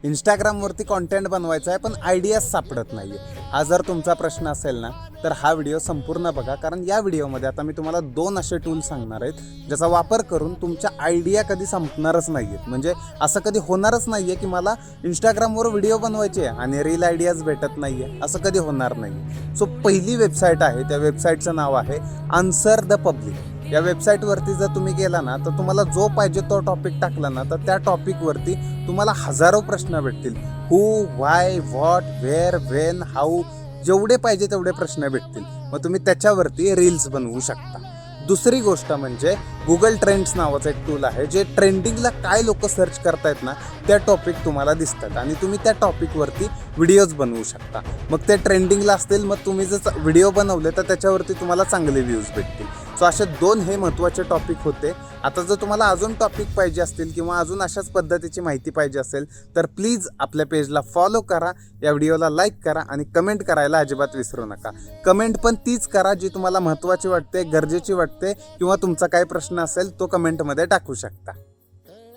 इंस्टाग्रामवरती कॉन्टेंट बनवायचा आहे पण आयडियाज सापडत नाही आहे, हा जर तुमचा प्रश्न असेल ना तर हा व्हिडिओ संपूर्ण बघा. कारण या व्हिडिओमध्ये आता मी तुम्हाला 2 असे टूल सांगणार आहेत ज्याचा वापर करून तुमच्या आयडिया कधी संपणारच नाही आहेत. म्हणजे असं कधी होणारच नाही आहे की मला इंस्टाग्रामवर व्हिडिओ बनवायचे आणि रील आयडियाज भेटत नाही आहे, असं कधी होणार नाही. सो पहिली वेबसाईट आहे, त्या वेबसाईटचं नाव आहे आन्सर द पब्लिक. या वेबसाईटवरती जर तुम्ही गेला ना तर तुम्हाला जो पाहिजे तो टॉपिक टाकला ना तर त्या टॉपिकवरती तुम्हाला हजारो प्रश्न भेटतील. हू, व्हाय, व्हॉट, वेअर, व्हेन, हाऊ, जेवढे पाहिजे तेवढे प्रश्न भेटतील. मग तुम्ही त्याच्यावरती रील्स बनवू शकता. दुसरी गोष्ट म्हणजे गुगल ट्रेंड्स नावाचं एक टूल आहे जे ट्रेंडिंगला काय लोक सर्च करतायत ना त्या टॉपिक तुम्हाला दिसतात आणि तुम्ही त्या टॉपिकवरती व्हिडिओज बनवू शकता. मग ते ट्रेंडिंगला असतील, मग तुम्ही जर व्हिडिओ बनवले तर त्याच्यावरती तुम्हाला चांगले व्ह्यूज भेटतील. सो असे 2 हे महत्त्वाचे टॉपिक होते. आता जर तुम्हाला अजून टॉपिक पाहिजे असतील किंवा अजून अशाच पद्धतीची माहिती पाहिजे असेल तर प्लीज आपल्या पेजला फॉलो करा, या व्हिडिओला लाईक करा आणि कमेंट करायला अजिबात विसरू नका. कमेंट पण तीच करा जी तुम्हाला महत्त्वाची वाटते, गरजेची वाटते किंवा तुमचा काय प्रश्न असेल तो कमेंटमध्ये टाकू शकता.